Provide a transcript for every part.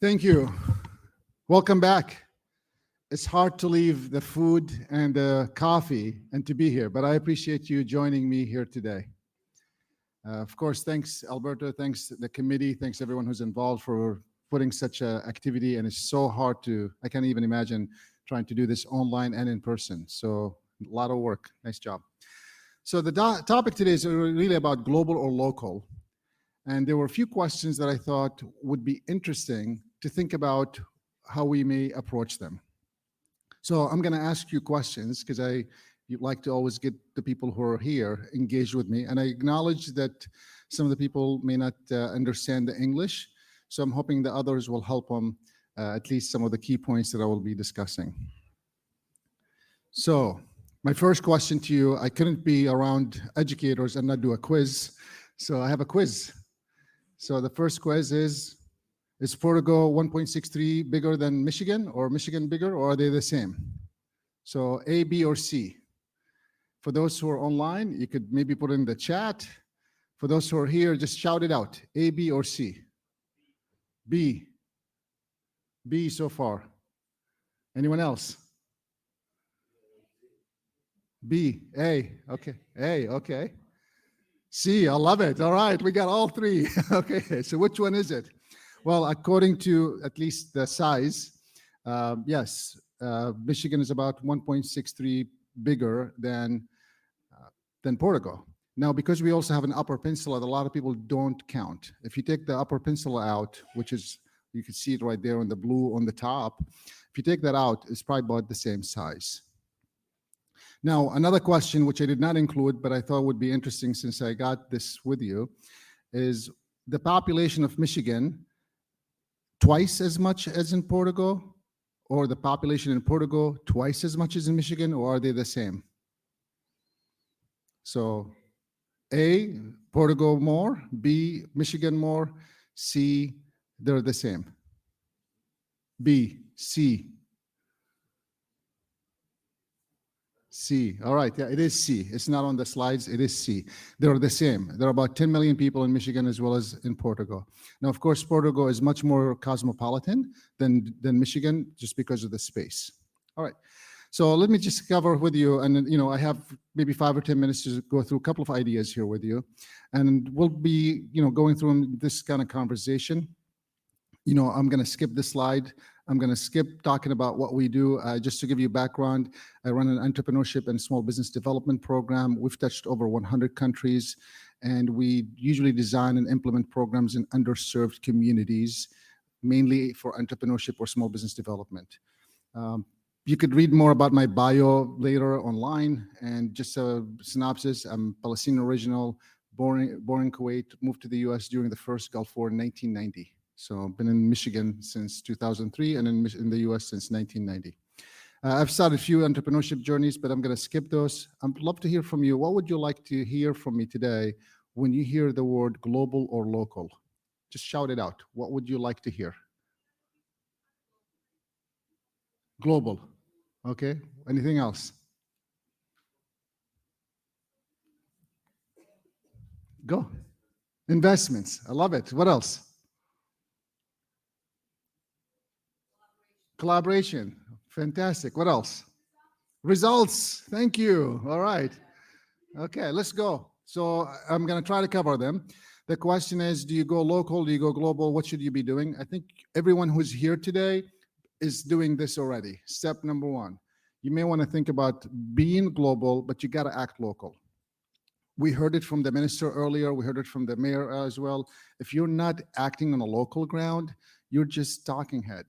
Thank you. Welcome back. It's hard to leave the food and the coffee and to be here, but I appreciate you joining me here today. Of course, thanks Alberto, thanks the committee, thanks everyone who's involved for putting such an activity, and it's so hard to, I can't even imagine trying to do this online and in person. So a lot of work, nice job. So the topic today is really about global or local. And there were a few questions that I thought would be interesting to think about how we may approach them. So I'm going to ask you questions because you'd like to always get the people who are here engaged with me. And I acknowledge that some of the people may not understand the English. So I'm hoping the others will help them at least some of the key points that I will be discussing. So my first question to you, I couldn't be around educators and not do a quiz. So I have a quiz. So the first quiz is Portugal 1.63 bigger than Michigan, or Michigan bigger, or are they the same? So A, B, or C. For those who are online, you could maybe put it in the chat. For those who are here, just shout it out. A, B, or C? B. B so far. Anyone else? B, A, okay. A, okay. C, I love it. All right, we got all three. Okay, so which one is it? Well, according to at least the size, yes, Michigan is about 1.63 bigger than Portugal. Now, because we also have an upper peninsula that a lot of people don't count. If you take the upper peninsula out, which is, you can see it right there on the blue on the top. If you take that out, it's probably about the same size. Now, another question, which I did not include, but I thought would be interesting since I got this with you, is the population of Michigan twice as much as in Portugal, or the population in Portugal twice as much as in Michigan, or are they the same? So A, Portugal more, B, Michigan more, C, they're the same. B, C. C, all right, yeah, it is C. It's not on the slides, it is C. They're the same. There are about 10 million people in Michigan as well as in Portugal. Now, of course, Portugal is much more cosmopolitan than Michigan just because of the space. All right, so let me just cover with you, and I have maybe 5 or 10 minutes to go through a couple of ideas here with you, and we'll be, going through this kind of conversation. I'm going to skip this slide. I'm going to skip talking about what we do. Just to give you background, I run an entrepreneurship and small business development program. We've touched over 100 countries, and we usually design and implement programs in underserved communities, mainly for entrepreneurship or small business development. You could read more about my bio later online, and just a synopsis, I'm Palestinian original, born in Kuwait, moved to the US during the first Gulf War in 1990. So I've been in Michigan since 2003 and in the US since 1990. I've started a few entrepreneurship journeys, but I'm going to skip those. I'd love to hear from you. What would you like to hear from me today when you hear the word global or local? Just shout it out. What would you like to hear? Global. Okay. Anything else? Go. Investments. I love it. What else? Collaboration. Fantastic. What else? Results. Thank you. All right. Okay, let's go. So I'm going to try to cover them. The question is, do you go local? Do you go global? What should you be doing? I think everyone who's here today is doing this already. Step number one. You may want to think about being global, but you got to act local. We heard it from the minister earlier. We heard it from the mayor as well. If you're not acting on a local ground, you're just talking head.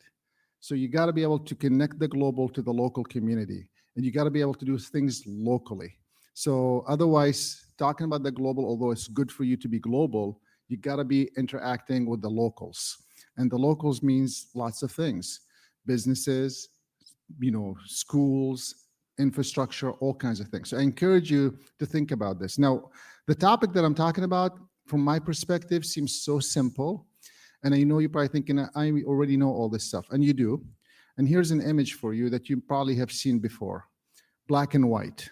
So you got to be able to connect the global to the local community, and you got to be able to do things locally. So otherwise, talking about the global, although it's good for you to be global, you got to be interacting with the locals. And the locals means lots of things: businesses, schools, infrastructure, all kinds of things. So I encourage you to think about this. Now, the topic that I'm talking about, from my perspective, seems so simple. And I know you're probably thinking, I already know all this stuff, and you do. And here's an image for you that you probably have seen before. Black and white.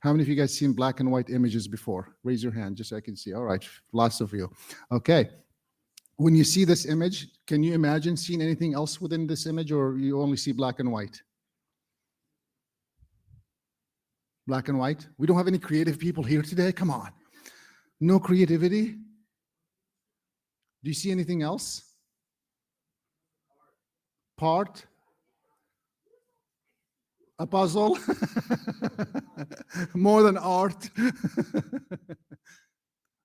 How many of you guys seen black and white images before? Raise your hand just so I can see. All right, lots of you. Okay. When you see this image, can you imagine seeing anything else within this image, or you only see black and white? Black and white? We don't have any creative people here today? Come on. No creativity? Do you see anything else? Part? A puzzle? More than art?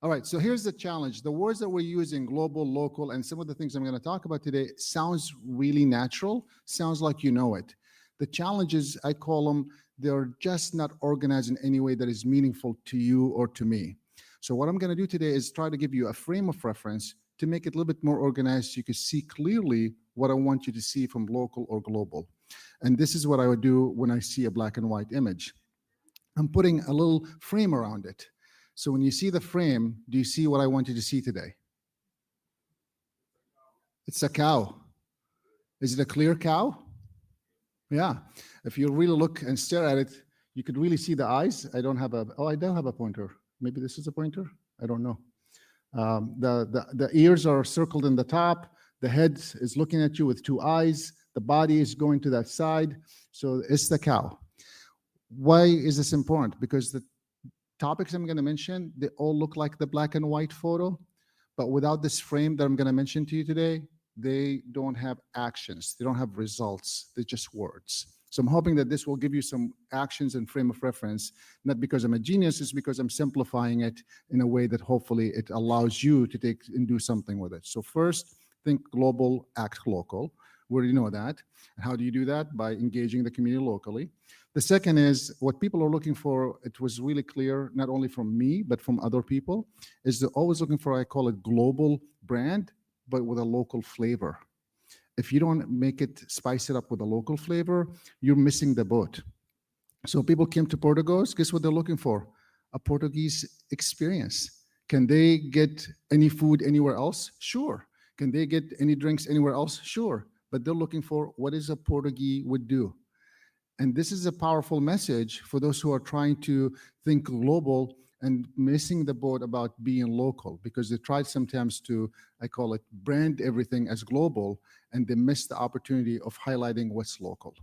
All right, so here's the challenge. The words that we're using, global, local, and some of the things I'm going to talk about today sounds really natural, sounds like you know it. The challenge is, I call them, they're just not organized in any way that is meaningful to you or to me. So what I'm going to do today is try to give you a frame of reference to make it a little bit more organized so you can see clearly what I want you to see from local or global. And this is what I would do when I see a black and white image. I'm putting a little frame around it. So when you see the frame, do you see what I want you to see today? It's a cow. Is it a clear cow? Yeah. If you really look and stare at it, you could really see the eyes. I don't have a, oh, I do have a pointer. Maybe this is a pointer. I don't know. The ears are circled in the top. The head is looking at you with two eyes. The body is going to that side. So it's the cow. Why is this important? Because the topics I'm going to mention, they all look like the black and white photo, but without this frame that I'm going to mention to you today, they don't have actions. They don't have results. They're just words. So I'm hoping that this will give you some actions and frame of reference, not because I'm a genius, it's because I'm simplifying it in a way that hopefully it allows you to take and do something with it. So first, think global, act local. We already know that. And how do you do that? By engaging the community locally. The second is what people are looking for. It was really clear, not only from me, but from other people, is they're always looking for, I call it global brand, but with a local flavor. If you don't make it, spice it up with a local flavor, you're missing the boat. So people came to Portugal, guess what they're looking for? A Portuguese experience. Can they get any food anywhere else? Sure. Can they get any drinks anywhere else? Sure. But they're looking for what is a Portuguese would do. And this is a powerful message for those who are trying to think global and missing the boat about being local, because they tried sometimes to, I call it, brand everything as global, and they miss the opportunity of highlighting what's local.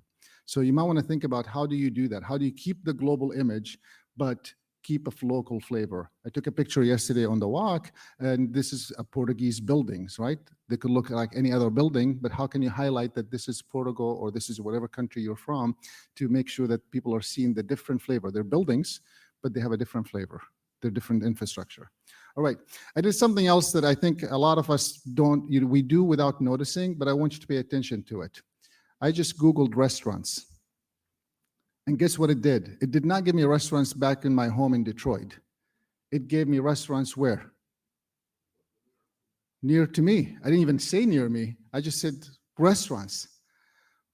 So you might want to think about, how do you do that? How do you keep the global image, but keep a local flavor? I took a picture yesterday on the walk, and this is a Portuguese buildings, right? They could look like any other building, but how can you highlight that this is Portugal or this is whatever country you're from, to make sure that people are seeing the different flavor? They're buildings, but they have a different flavor. They're different infrastructure. All right, I did something else that I think a lot of us don't, we do without noticing, but I want you to pay attention to it. I just Googled restaurants. And guess what it did? It did not give me restaurants back in my home in Detroit. It gave me restaurants where? Near to me. I didn't even say near me. I just said restaurants.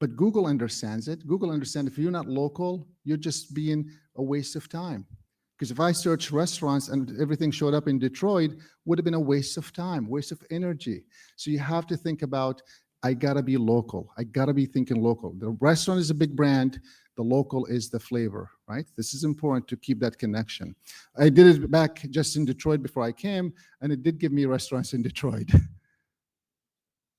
But Google understands it. Google understands if you're not local, you're just being a waste of time. Because if I search restaurants and everything showed up in Detroit, would have been a waste of time, waste of energy. So you have to think about, I gotta be local. I gotta be thinking local. The restaurant is a big brand. The local is the flavor, right? This is important to keep that connection. I did it back just in Detroit before I came, and it did give me restaurants in Detroit.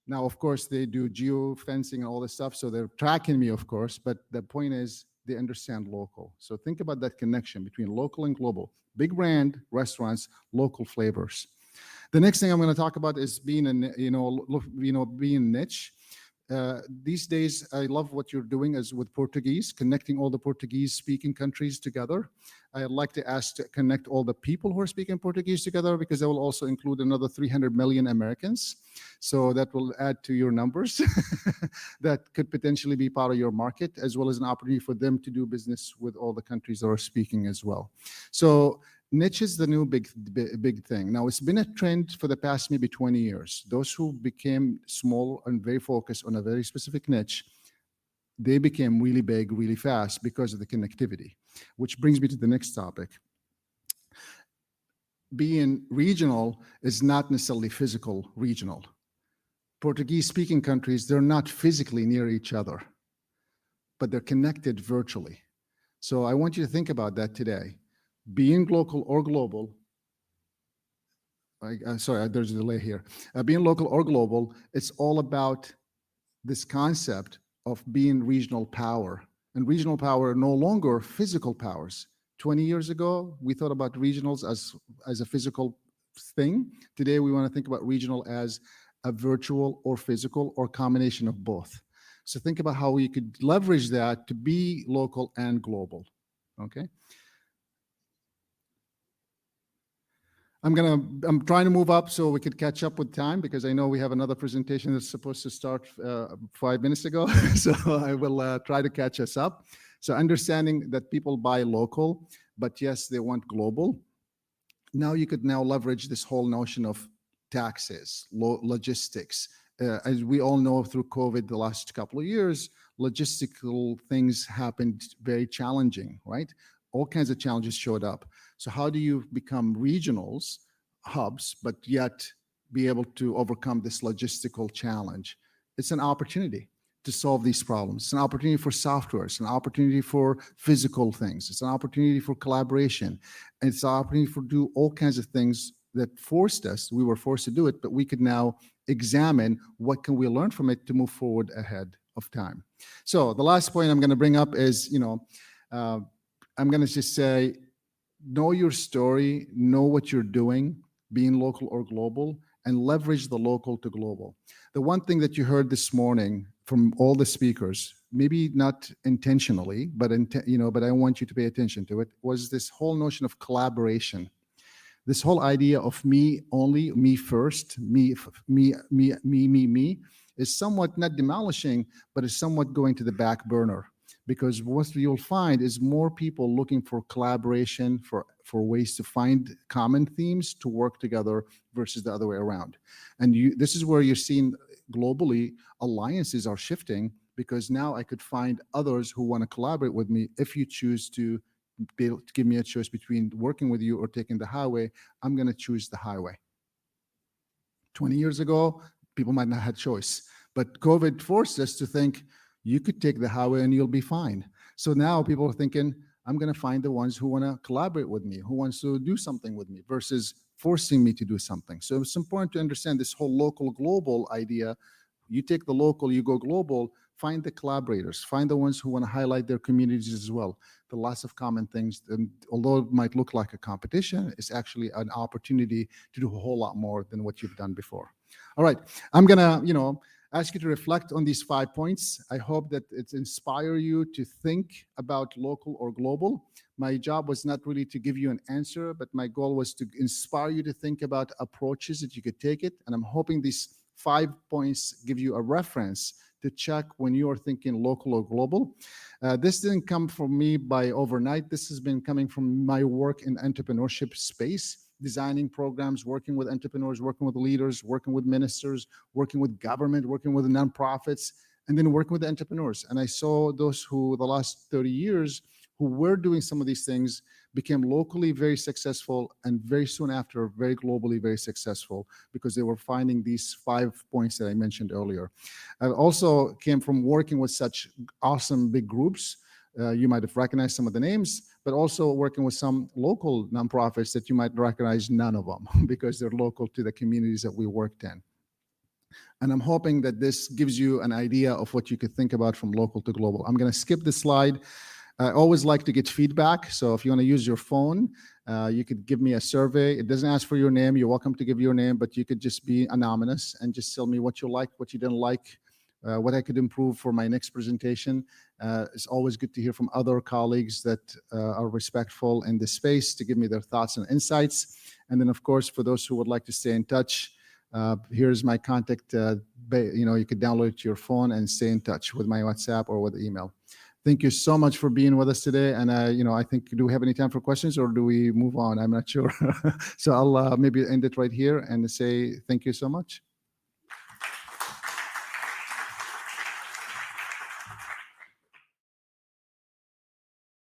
Now, of course, they do geo-fencing and all this stuff, so they're tracking me, of course, but the point is they understand local. So think about that connection between local and global. Big brand, restaurants, local flavors. The next thing I'm going to talk about is being being niche. These days, I love what you're doing as with Portuguese, connecting all the Portuguese-speaking countries together. I'd like to ask to connect all the people who are speaking Portuguese together, because that will also include another 300 million Americans. So that will add to your numbers. That could potentially be part of your market, as well as an opportunity for them to do business with all the countries that are speaking as well. So niche is the new big thing. Now, it's been a trend for the past maybe 20 years. Those who became small and very focused on a very specific niche, they became really big, really fast because of the connectivity, which brings me to the next topic. Being regional is not necessarily physical regional. Portuguese-speaking countries, they're not physically near each other, but they're connected virtually. So I want you to think about that today. Being local or global sorry, there's a delay here. Being local or global, it's all about this concept of being regional power. And regional power are no longer physical powers. 20 years ago, we thought about regionals as a physical thing. Today, we want to think about regional as a virtual or physical or combination of both. So think about how we could leverage that to be local and global, okay? I'm trying to move up so we could catch up with time, because I know we have another presentation that's supposed to start 5 minutes ago. So I will try to catch us up. So understanding that people buy local, but yes, they want global. Now you could now leverage this whole notion of taxes, logistics. As we all know through COVID the last couple of years, logistical things happened very challenging, right? All kinds of challenges showed up. So how do you become regionals, hubs, but yet be able to overcome this logistical challenge? It's an opportunity to solve these problems. It's an opportunity for software. It's an opportunity for physical things. It's an opportunity for collaboration. And it's an opportunity for do all kinds of things that we were forced to do it, but we could now examine what can we learn from it to move forward ahead of time. So the last point I'm going to bring up is, I'm going to just say, know your story, know what you're doing, being local or global, and leverage the local to global. The one thing that you heard this morning from all the speakers, maybe not intentionally, but but I want you to pay attention to it, was this whole notion of collaboration. This whole idea of me only, me first, me, is somewhat not demolishing, but is somewhat going to the back burner. Because what you'll find is more people looking for collaboration, for ways to find common themes to work together versus the other way around. And this is where you're seeing globally alliances are shifting, because now I could find others who want to collaborate with me. If you choose to be able to give me a choice between working with you or taking the highway, I'm going to choose the highway. 20 years ago, people might not have had choice, but COVID forced us to think, you could take the highway and you'll be fine. So now people are thinking, I'm going to find the ones who want to collaborate with me, who wants to do something with me versus forcing me to do something. So it's important to understand this whole local global idea. You take the local, you go global, find the collaborators, find the ones who want to highlight their communities as well. The lots of common things, and although it might look like a competition, it's actually an opportunity to do a whole lot more than what you've done before. All right, I'm going to, ask you to reflect on these 5 points. I hope that it inspire you to think about local or global. My job was not really to give you an answer, but my goal was to inspire you to think about approaches that you could take it. And I'm hoping these 5 points give you a reference to check when you are thinking local or global. This didn't come from me by overnight. This has been coming from my work in entrepreneurship space, designing programs, working with entrepreneurs, working with leaders, working with ministers, working with government, working with nonprofits, and then working with the entrepreneurs. And I saw those who the last 30 years who were doing some of these things became locally very successful, and very soon after, very globally very successful, because they were finding these 5 points that I mentioned earlier. I also came from working with such awesome big groups. You might have recognized some of the names, but also working with some local nonprofits that you might recognize none of them because they're local to the communities that we worked in. And I'm hoping that this gives you an idea of what you could think about from local to global. I'm going to skip this slide. I always like to get feedback. So if you want to use your phone, you could give me a survey. It doesn't ask for your name. You're welcome to give your name, but you could just be anonymous and just tell me what you like, what you didn't like, what I could improve for my next presentation. It's always good to hear from other colleagues that are respectful in this space to give me their thoughts and insights. And then, of course, for those who would like to stay in touch, here's my contact. You could download it to your phone and stay in touch with my WhatsApp or with email. Thank you so much for being with us today. And, I think, do we have any time for questions or do we move on? I'm not sure. So I'll maybe end it right here and say thank you so much.